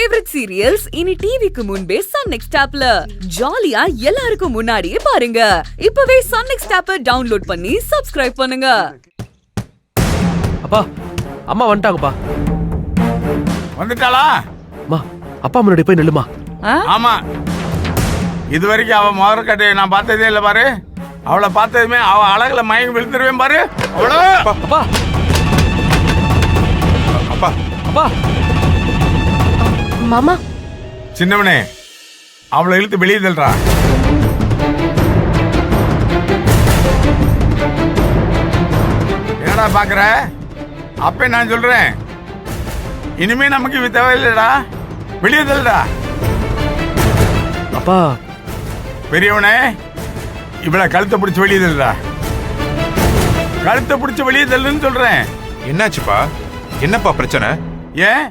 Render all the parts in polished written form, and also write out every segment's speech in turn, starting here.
Favourite serials இனி டிவிக்கு முன்பே சன் நெக்ஸ்ட் ஆப்ல ஜாலியா எல்லாருக்கும் முன்னாடியே பாருங்க. இப்பவே சன் நெக்ஸ்ட் ஆப்பை டவுன்லோட் பண்ணி சப்ஸ்கிரைப் பண்ணுங்க. அப்பா அம்மா வந்துட்டாங்கப்பா. வந்துட்டாளா? அம்மா அப்பா முன்னாடி போய் நில்லுமா. ஆமா, இது வரைக்கும் அவ மோதிர கட்டையை நான் பார்த்ததே இல்லை பாரு. அவளை பார்த்ததுமே அவ அழகுல மயங்கி விழுந்துருவேன் பாரு. அவ்வளோ அப்பா அப்பா அப்பா மாமா சின்னவனே, அவளை இழுத்து வெளியே தள்ளுறா. என்னடா பாக்குற? அப்ப நான் சொல்றேன், இனிமே நமக்கு இவ தேவையில்லைடா, வெளியே தள்ளுடா. அப்பா பெரியவனே, இவளை கழுத்தை பிடிச்சி வெளியே தள்ளுடா. கழுத்தை பிடிச்சி வெளியே தள்ளுன்னு சொல்றேன். என்னாச்சுப்பா? என்னப்பா பிரச்சனை? ஏன்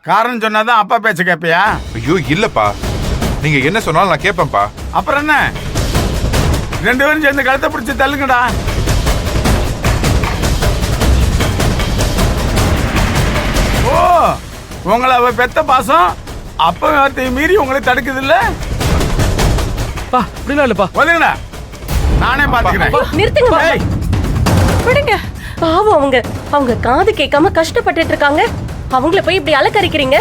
காரணம் சொன்னாதான் அப்பா பேச்ச கேட்பியா? ஐயோ இல்லப்பா, நீங்க என்ன சொன்னாலும் நான் கேட்பேன்ப்பா. அப்புறம் என்ன, ரெண்டு பேரும் சேர்ந்து கழுத்தை பிடிச்சி தள்ளுங்கடா. ஓ, உங்களை அவ பெத்த பாசம் அப்ப வார்த்தையை மீறி உங்களை தடுக்குது இல்ல? பா அப்படிலாம் இல்லப்பா. ஒதுங்கடா, நானே பாத்துக்கிறேன். நிறுத்துங்க மாமா. ஏய், விடுங்க. பாவம் அவங்க காது கேட்காம கஷ்டப்பட்டுட்டு இருக்காங்க. அவங்கள போய் இப்படி அலக்கரிக்கிறீங்க.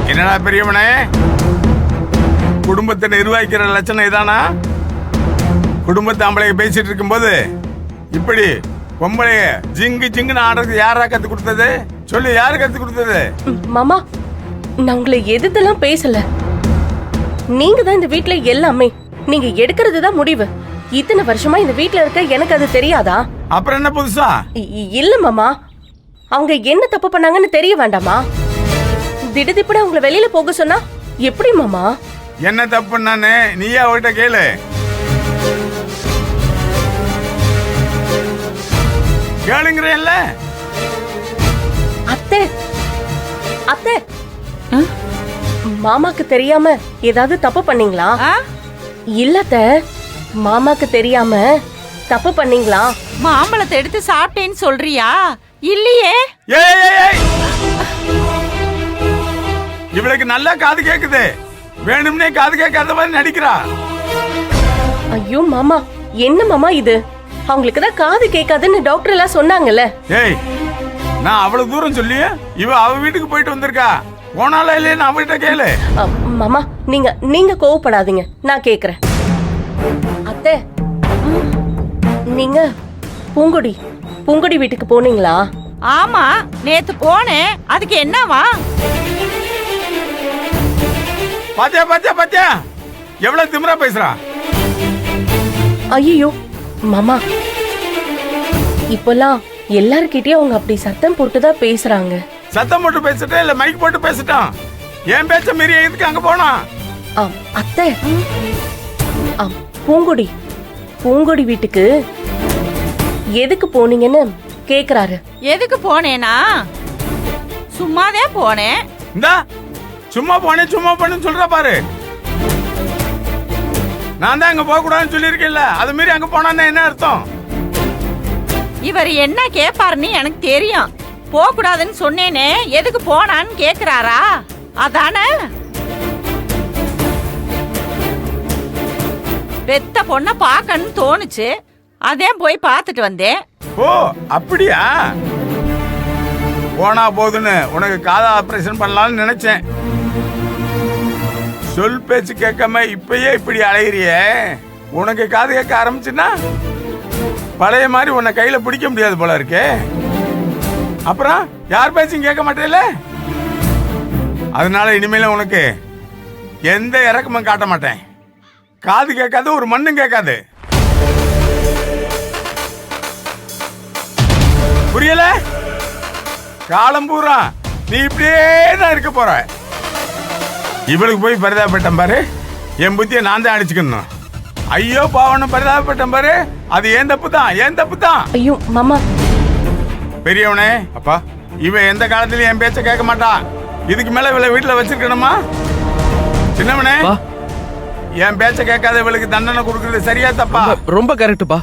என்னடா பெரியவனே, குடும்பத்தை நிர்வகிக்கிற லட்சணம் இதானா? குடும்பத்தை ஆம்பளைய பேசிட்டு இருக்கும்போது இப்படி பொம்பளைய ஜிங்கு ஜிங்குன்னு ஆடுறது யாரா கத்து கொடுத்தது? சொல்லு, யாரு கத்து கொடுத்தது? மாமா, நான் உங்களை எதிர்த்தெல்லாம் பேசல. நீங்க தான் இந்த வீட்ல எல்லாமே. நீங்க எடுக்கிறது தான் முடிவு. இத்தனை வருஷமா இந்த வீட்ல இருக்க எனக்கு அது தெரியாதா? அப்புறம் என்ன புதுசா? இல்ல மாமா, அவங்க என்ன தப்பு பண்ணாங்கன்னு தெரிய வேண்டாமா? திடுதிப்புட அவங்கள வெளியில போக சொன்னா எப்படி மாமா? என்ன தப்பு நானு? நீயே அவகிட்ட கேளு. கேளுங்கிறேன்ல. அத்தை அத்தை, மாமாக்கு தெரியாம ஏதாவது தப்பு பண்ணீங்களா? இல்லத்த, மாமாக்கு தெரியாம தப்பு பண்ணீங்களா? மாம்பழத்தை எடுத்து சாப்பிட்டேன்னு சொல்றியா? இல்லையே. ஏய், ஏய், ஏய். இவளுக்கு நல்லா காது கேக்குது, வேணும்னே காது கேட்காத மாதிரி நடிக்கிறா. ஐயோ மாமா, என்ன மாமா இது? அவங்களுக்கு தான் காது கேட்காதுன்னு டாக்டர் எல்லாம் சொன்னாங்கல்ல. ஏய், நான் அவ்வளவு தூரம் சொல்லி இவ அவ வீட்டுக்கு போயிட்டு வந்திருக்கா. போனால இல்லையா அவகிட்ட கேளு. மாமா, நீங்க கோவப்படாதீங்க, நான் கேக்குறேன். அத்தை, நீங்க பூங்கொடி வீட்டுக்கு போனீங்களா? ஆமா, நேத்து போனேன். அதுக்கு என்னவா? பாத்தியா பாத்தியா பாத்தியா, எவ்வளவு திமிரா பேசுறா. ஐயோ மாமா, இப்பெல்லாம் எல்லார்கிட்டயும் அவங்க அப்படி சத்தம் போட்டுதான் பேசுறாங்க. சத்தம் போட்டு பேசிட்டேன் இல்ல மைக் போட்டு பேசிட்டான்? ஏன் பேச்ச மீறி எதுக்கு அங்க போனா? அத்தை, பூங்கொடி வீட்டுக்கு எதுக்கு போனீங்கன்னு கேக்குறாரு. எதுக்கு போனேனா? சும்மாதே போனேன். இந்தா சும்மா போனேன்னு சொல்ற பாரு. நான் தான் அங்க போக கூடாதுன்னு சொல்லியிருக்கேன்ல, அது மீறி அங்க போனான்னு என்ன அர்த்தம்? இவர் என்ன கேப்பாருன்னு எனக்கு தெரியும். போக கூடாதுன்னு சொன்னேனே, எதுக்கு போனான்னு கேக்குறாரா? அதானே. பெத்த பொண்ண பாக்கன்னு தோணுச்சு, அதே போய் பார்த்துட்டு வந்தேன். ஓ அப்படியா? போனா போதுன்னு உனக்கு காது ஆபரேஷன் பண்ணலாம்னு நினைச்சேன். சொல் பேச்சு கேட்காம இப்பயே இப்படி அலையிறியே. உனக்கு காது கேட்க ஆரம்பிச்சுன்னா பழைய மாதிரி உன்னை கையில பிடிக்க முடியாது போல இருக்கே. அப்புறம் யார் பேச்சும் கேட்க மாட்டேல. அதனால இனிமேல உனக்கு எந்த இறக்கமும் காட்ட மாட்டேன். காது கேட்காது, ஒரு மண்ணும் கேட்காது. புரியல? காலம் பூரா நீ இப்படியே தான் இருக்க போற. இவளுக்கு போய் பரிதாபப்பட்டேன் பாரு, என் புத்திய நான் தான் அடிச்சுக்கணும். ஐயோ பாவனும் பரிதாபப்பட்டேன் பாரு, அது ஏன் தப்பு தான். ஐயோ மாமா. பெரியவனே, அப்பா, இவன் எந்த காலத்திலயும் என் பேச்ச கேட்க மாட்டான். இதுக்கு மேல இவளை வீட்டுல வச்சிருக்கணுமா? சின்னவனே, என் பேச்ச கேட்காத இவளுக்கு தண்டனை கொடுக்கறது சரியா தப்பா? ரொம்ப கரெக்டுப்பா.